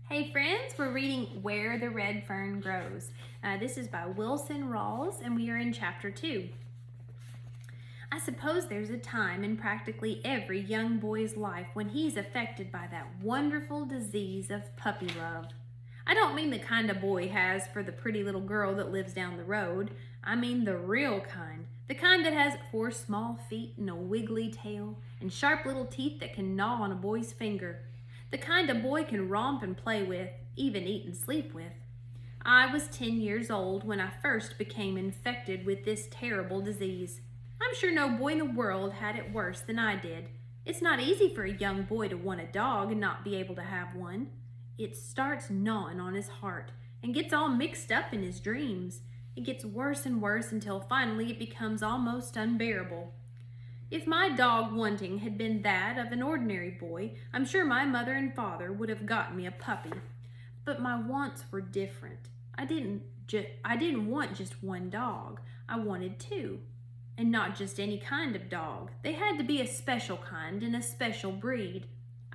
Hey friends, we're reading Where the Red Fern Grows. This is by Wilson Rawls, and we are in chapter 2. I suppose there's a time in practically every young boy's life when he's affected by that wonderful disease of puppy love. I don't mean the kind a boy has for the pretty little girl that lives down the road. I mean the real kind. The kind that has 4 small feet and a wiggly tail and sharp little teeth that can gnaw on a boy's finger. The kind a boy can romp and play with, even eat and sleep with. I was 10 years old when I first became infected with this terrible disease. I'm sure no boy in the world had it worse than I did. It's not easy for a young boy to want a dog and not be able to have one. It starts gnawing on his heart and gets all mixed up in his dreams. It gets worse and worse until finally it becomes almost unbearable. If my dog wanting had been that of an ordinary boy, I'm sure my mother and father would have gotten me a puppy. But my wants were different. I didn't want just one dog. I wanted 2. And not just any kind of dog. They had to be a special kind and a special breed.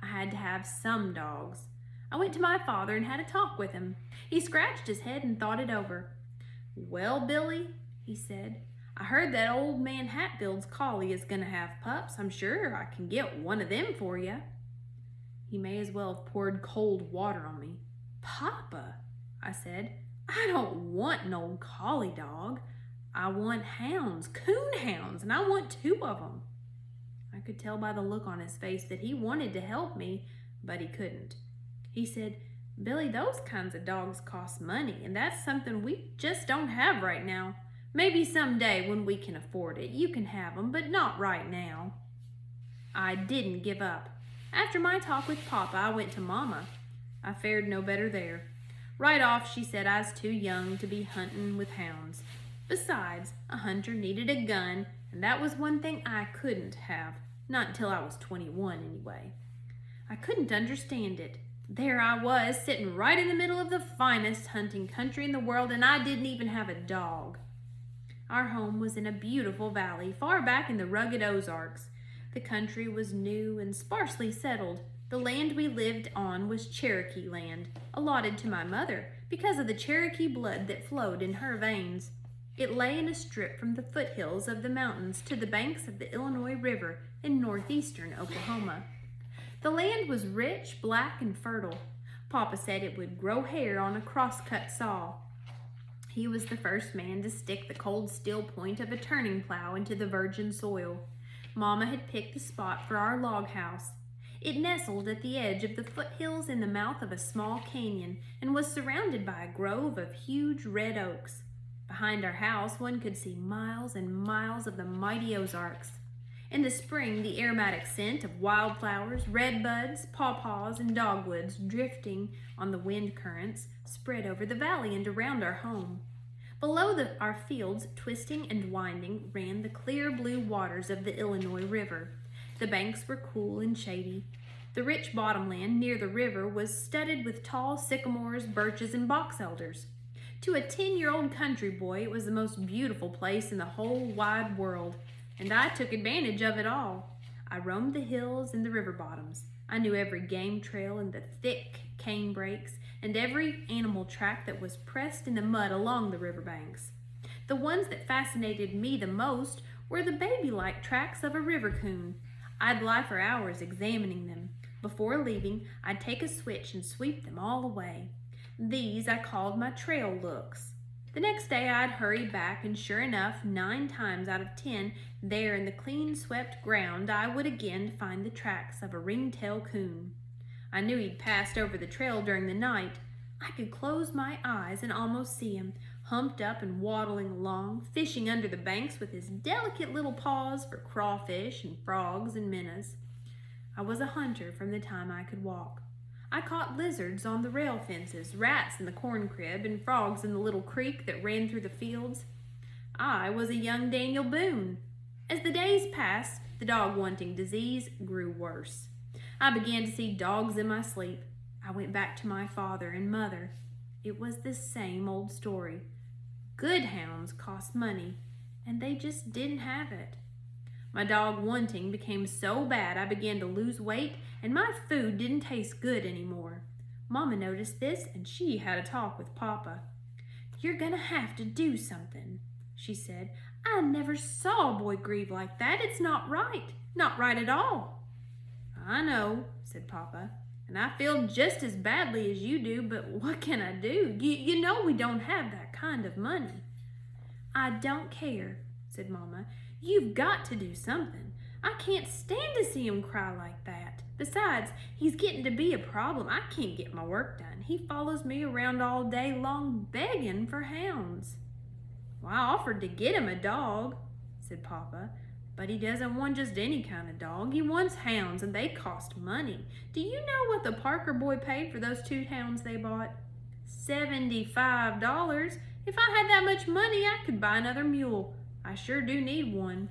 I had to have some dogs. I went to my father and had a talk with him. He scratched his head and thought it over. "Well, Billy," he said, "I heard that old man Hatfield's collie is going to have pups. I'm sure I can get one of them for you." He may as well have poured cold water on me. "Papa," I said, "I don't want an old collie dog. I want hounds, coon hounds, and I want 2 of them." I could tell by the look on his face that he wanted to help me, but he couldn't. He said, "Billy, those kinds of dogs cost money, and that's something we just don't have right now. Maybe someday when we can afford it, you can have them, but not right now." I didn't give up. After my talk with Papa, I went to Mama. I fared no better there. Right off, she said I was too young to be hunting with hounds. Besides, a hunter needed a gun, and that was one thing I couldn't have. Not until I was 21, anyway. I couldn't understand it. There I was, sitting right in the middle of the finest hunting country in the world, and I didn't even have a dog. Our home was in a beautiful valley, far back in the rugged Ozarks. The country was new and sparsely settled. The land we lived on was Cherokee land, allotted to my mother because of the Cherokee blood that flowed in her veins. It lay in a strip from the foothills of the mountains to the banks of the Illinois River in northeastern Oklahoma. The land was rich, black, and fertile. Papa said it would grow hair on a crosscut saw. He was the first man to stick the cold steel point of a turning plow into the virgin soil. Mama had picked the spot for our log house. It nestled at the edge of the foothills in the mouth of a small canyon and was surrounded by a grove of huge red oaks. Behind our house, one could see miles and miles of the mighty Ozarks. In the spring, the aromatic scent of wildflowers, redbuds, pawpaws, and dogwoods drifting on the wind currents spread over the valley and around our home. Below our fields, twisting and winding, ran the clear blue waters of the Illinois River. The banks were cool and shady. The rich bottomland near the river was studded with tall sycamores, birches, and box elders. To a 10-year-old country boy, it was the most beautiful place in the whole wide world, and I took advantage of it all. I roamed the hills and the river bottoms. I knew every game trail and the thick cane brakes, and every animal track that was pressed in the mud along the riverbanks. The ones that fascinated me the most were the baby-like tracks of a river coon. I'd lie for hours examining them. Before leaving, I'd take a switch and sweep them all away. These I called my trail looks. The next day I'd hurry back, and sure enough, 9 times out of 10, there in the clean-swept ground, I would again find the tracks of a ringtail coon. I knew he'd passed over the trail during the night. I could close my eyes and almost see him, humped up and waddling along, fishing under the banks with his delicate little paws for crawfish and frogs and minnows. I was a hunter from the time I could walk. I caught lizards on the rail fences, rats in the corn crib, and frogs in the little creek that ran through the fields. I was a young Daniel Boone. As the days passed, the dog-wanting disease grew worse. I began to see dogs in my sleep. I went back to my father and mother. It was the same old story. Good hounds cost money, and they just didn't have it. My dog wanting became so bad I began to lose weight, and my food didn't taste good anymore. Mama noticed this and she had a talk with Papa. "You're gonna have to do something," she said. "I never saw a boy grieve like that. It's not right. Not right at all." "I know," said Papa, "and I feel just as badly as you do, but what can I do? You know we don't have that kind of money." "I don't care," said Mama. "You've got to do something. I can't stand to see him cry like that. Besides, he's getting to be a problem. I can't get my work done. He follows me around all day long begging for hounds." "Well, I offered to get him a dog," said Papa, "but he doesn't want just any kind of dog. He wants hounds, and they cost money. Do you know what the Parker boy paid for those 2 hounds they bought? $75. If I had that much money, I could buy another mule. I sure do need one."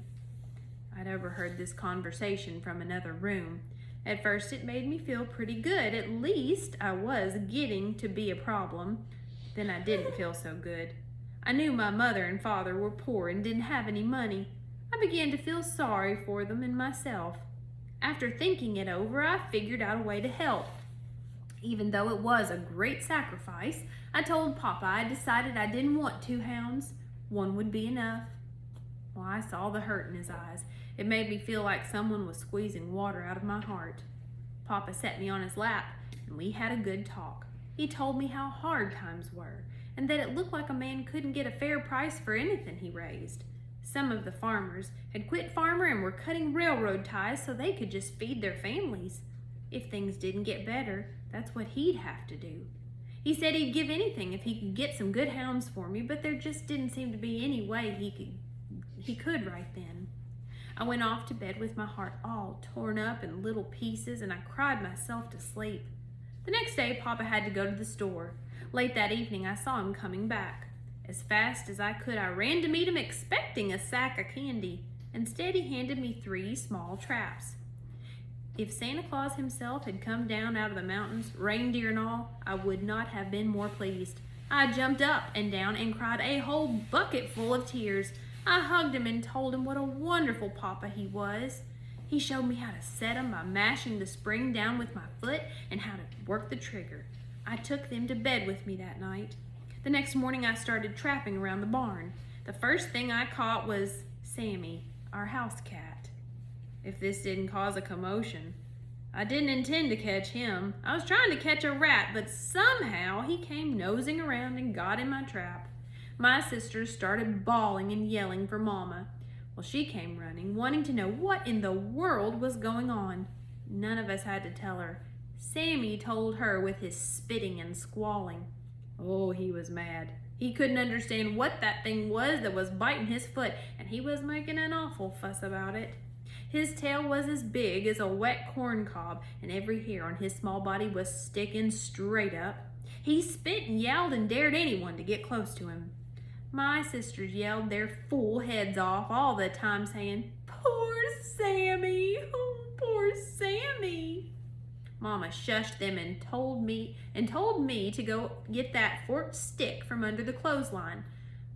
I'd overheard this conversation from another room. At first it made me feel pretty good. At least I was getting to be a problem. Then I didn't feel so good. I knew my mother and father were poor and didn't have any money. I began to feel sorry for them and myself. After thinking it over, I figured out a way to help. Even though it was a great sacrifice, I told Papa I decided I didn't want 2 hounds. 1 would be enough. Well, I saw the hurt in his eyes. It made me feel like someone was squeezing water out of my heart. Papa set me on his lap, and we had a good talk. He told me how hard times were, and that it looked like a man couldn't get a fair price for anything he raised. Some of the farmers had quit farming and were cutting railroad ties so they could just feed their families. If things didn't get better, that's what he'd have to do. He said he'd give anything if he could get some good hounds for me, but there just didn't seem to be any way he could right then. I went off to bed with my heart all torn up in little pieces, and I cried myself to sleep. The next day, Papa had to go to the store. Late that evening, I saw him coming back. As fast as I could, I ran to meet him expecting a sack of candy. Instead, he handed me 3 small traps. If Santa Claus himself had come down out of the mountains, reindeer and all, I would not have been more pleased. I jumped up and down and cried a whole bucket full of tears. I hugged him and told him what a wonderful Papa he was. He showed me how to set him by mashing the spring down with my foot and how to work the trigger. I took them to bed with me that night. The next morning I started trapping around the barn. The first thing I caught was Sammy, our house cat. If this didn't cause a commotion. I didn't intend to catch him. I was trying to catch a rat, but somehow he came nosing around and got in my trap. My sisters started bawling and yelling for Mama. Well, she came running, wanting to know what in the world was going on. None of us had to tell her. Sammy told her with his spitting and squalling. Oh, he was mad. He couldn't understand what that thing was that was biting his foot, and he was making an awful fuss about it. His tail was as big as a wet corn cob, and every hair on his small body was sticking straight up. He spit and yelled and dared anyone to get close to him. My sisters yelled their fool heads off all the time, saying, "Poor Sammy, oh, poor Sammy." Mama shushed them and told me to go get that forked stick from under the clothesline.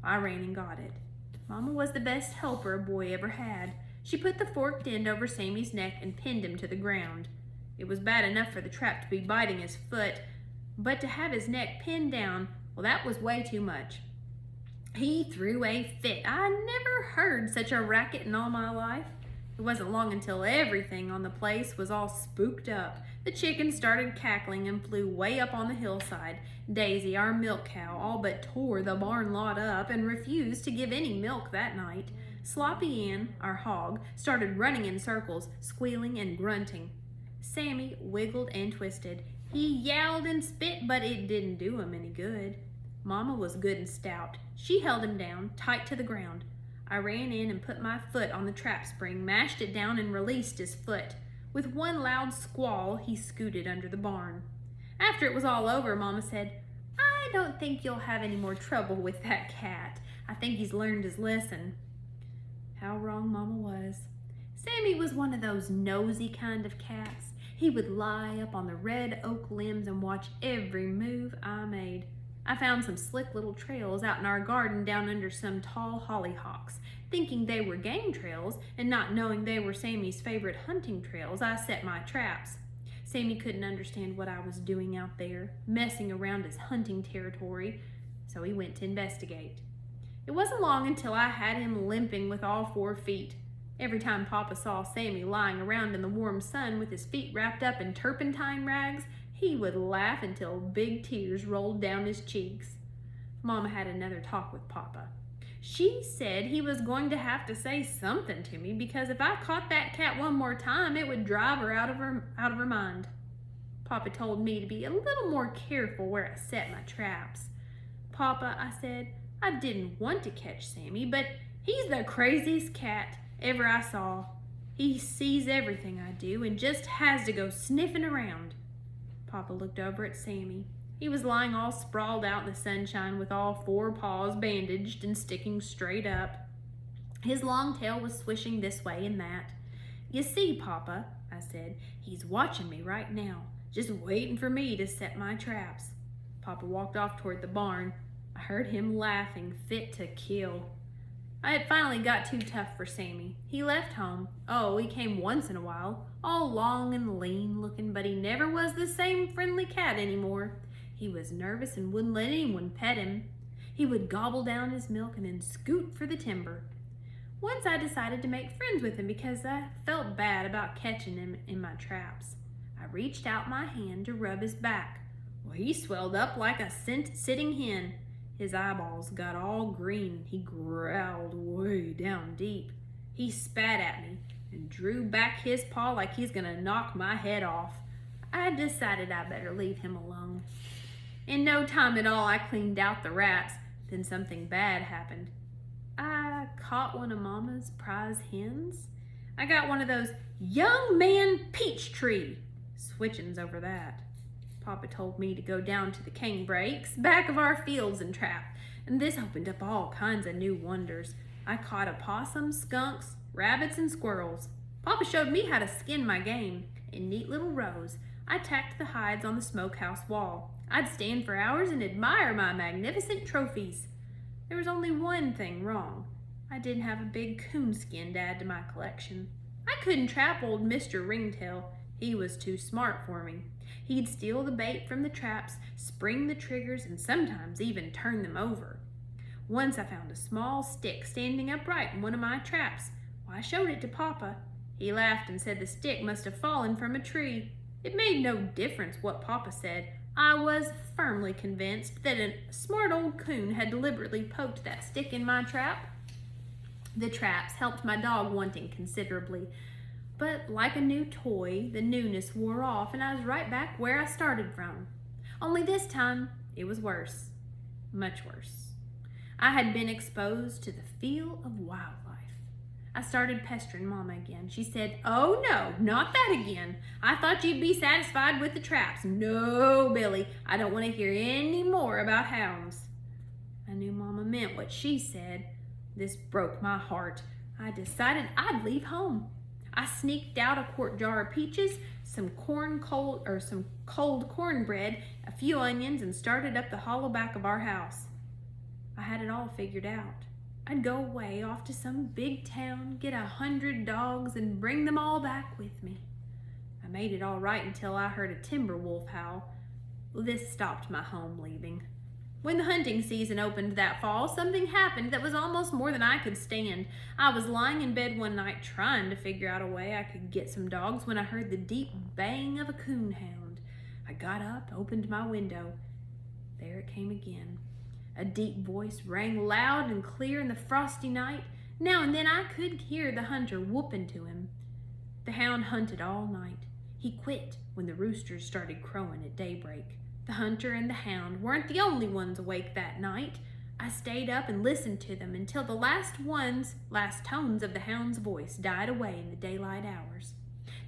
I ran and got it. Mama was the best helper a boy ever had. She put the forked end over Sammy's neck and pinned him to the ground. It was bad enough for the trap to be biting his foot, but to have his neck pinned down, well, that was way too much. He threw a fit. I never heard such a racket in all my life. It wasn't long until everything on the place was all spooked up. The chickens started cackling and flew way up on the hillside. Daisy, our milk cow, all but tore the barn lot up and refused to give any milk that night. Sloppy Ann, our hog, started running in circles, squealing and grunting. Sammy wiggled and twisted. He yowled and spit, but it didn't do him any good. Mama was good and stout. She held him down, tight to the ground. I ran in and put my foot on the trap spring, mashed it down, and released his foot. With one loud squall, he scooted under the barn. After it was all over, Mama said, "I don't think you'll have any more trouble with that cat. I think he's learned his lesson." How wrong Mama was. Sammy was one of those nosy kind of cats. He would lie up on the red oak limbs and watch every move I made. I found some slick little trails out in our garden down under some tall hollyhocks. Thinking they were game trails and not knowing they were Sammy's favorite hunting trails, I set my traps. Sammy couldn't understand what I was doing out there, messing around his hunting territory, so he went to investigate. It wasn't long until I had him limping with all 4 feet. Every time Papa saw Sammy lying around in the warm sun with his feet wrapped up in turpentine rags, he would laugh until big tears rolled down his cheeks. Mama had another talk with Papa. She said he was going to have to say something to me because if I caught that cat one more time, it would drive her out of her mind. Papa told me to be a little more careful where I set my traps. Papa, I said, I didn't want to catch Sammy, but he's the craziest cat ever I saw. He sees everything I do and just has to go sniffing around. Papa looked over at Sammy. He was lying all sprawled out in the sunshine with all 4 paws bandaged and sticking straight up. His long tail was swishing this way and that. You see, Papa, I said, he's watching me right now, just waiting for me to set my traps. Papa walked off toward the barn. I heard him laughing, fit to kill. I had finally got too tough for Sammy. He left home. Oh, he came once in a while, all long and lean looking, but he never was the same friendly cat anymore. He was nervous and wouldn't let anyone pet him. He would gobble down his milk and then scoot for the timber. Once I decided to make friends with him because I felt bad about catching him in my traps. I reached out my hand to rub his back. Well, he swelled up like a sitting hen. His eyeballs got all green. He growled way down deep. He spat at me and drew back his paw like he's gonna knock my head off. I decided I better leave him alone. In no time at all, I cleaned out the rats. Then something bad happened. I caught one of Mama's prize hens. I got one of those young man peach tree switchings over that. Papa told me to go down to the canebrakes back of our fields and trap, and this opened up all kinds of new wonders. I caught opossums, skunks, rabbits, and squirrels. Papa showed me how to skin my game. In neat little rows, I tacked the hides on the smokehouse wall. I'd stand for hours and admire my magnificent trophies. There was only one thing wrong. I didn't have a big coonskin to add to my collection. I couldn't trap old Mr. Ringtail. He was too smart for me. He'd steal the bait from the traps, spring the triggers, and sometimes even turn them over. Once I found a small stick standing upright in one of my traps. Well, I showed it to Papa. He laughed and said the stick must have fallen from a tree. It made no difference what Papa said. I was firmly convinced that a smart old coon had deliberately poked that stick in my trap. The traps helped my dog wanting considerably. But like a new toy, the newness wore off and I was right back where I started from. Only this time, it was worse. Much worse. I had been exposed to the feel of wildlife. I started pestering Mama again. She said, "Oh no, not that again. I thought you'd be satisfied with the traps. No, Billy, I don't want to hear any more about hounds." I knew Mama meant what she said. This broke my heart. I decided I'd leave home. I sneaked out a quart jar of peaches, some cold cornbread, a few onions, and started up the hollow back of our house. I had it all figured out. I'd go away off to some big town, get 100 dogs, and bring them all back with me. I made it all right until I heard a timber wolf howl. This stopped my home leaving. When the hunting season opened that fall, something happened that was almost more than I could stand. I was lying in bed one night trying to figure out a way I could get some dogs when I heard the deep bang of a coon hound. I got up, opened my window. There it came again. A deep voice rang loud and clear in the frosty night. Now and then I could hear the hunter whooping to him. The hound hunted all night. He quit when the roosters started crowing at daybreak. The hunter and the hound weren't the only ones awake that night. I stayed up and listened to them until the last tones of the hound's voice died away in the daylight hours.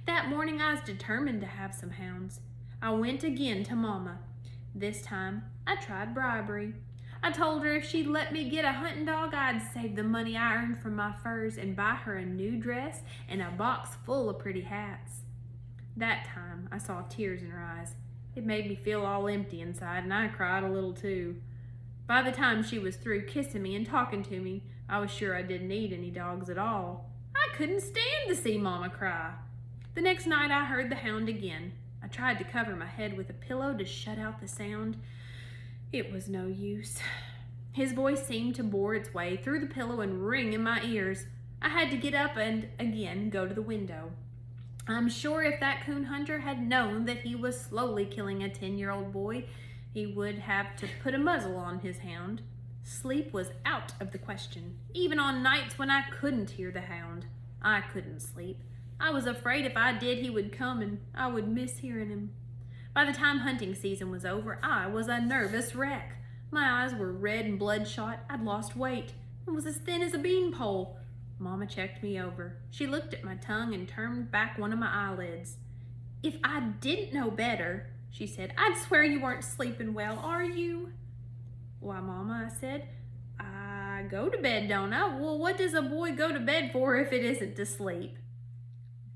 That morning I was determined to have some hounds. I went again to Mama. This time I tried bribery. I told her if she'd let me get a hunting dog, I'd save the money I earned from my furs and buy her a new dress and a box full of pretty hats. That time I saw tears in her eyes. It made me feel all empty inside, and I cried a little too. By the time she was through kissing me and talking to me, I was sure I didn't need any dogs at all. I couldn't stand to see Mama cry. The next night I heard the hound again. I I tried to cover my head with a pillow to shut out the sound. It was no use. His voice seemed to bore its way through the pillow and ring in my ears. I had to get up and again go to the window. I'm sure if that coon hunter had known that he was slowly killing a 10-year-old boy, he would have to put a muzzle on his hound. Sleep was out of the question, even on nights when I couldn't hear the hound. I couldn't sleep. I was afraid if I did, he would come and I would miss hearing him. By the time hunting season was over, I was a nervous wreck. My eyes were red and bloodshot. I'd lost weight and was as thin as a beanpole. Mama checked me over. She looked at my tongue and turned back one of my eyelids. If I didn't know better, she said, I'd swear you weren't sleeping well, are you? Why, Mama, I said, I go to bed, don't I? Well, what does a boy go to bed for if it isn't to sleep?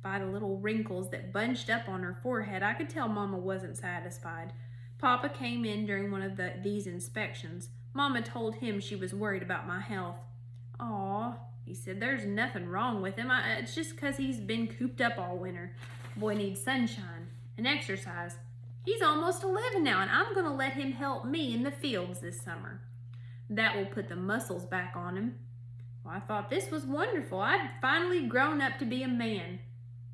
By the little wrinkles that bunched up on her forehead, I could tell Mama wasn't satisfied. Papa came in during one of these inspections. Mama told him she was worried about my health. Aw, he said, there's nothing wrong with him. It's just 'cause he's been cooped up all winter. Boy needs sunshine and exercise. He's almost 11 now, and I'm going to let him help me in the fields this summer. That will put the muscles back on him. Well, I thought this was wonderful. I'd finally grown up to be a man.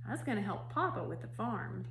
I was going to help Papa with the farm.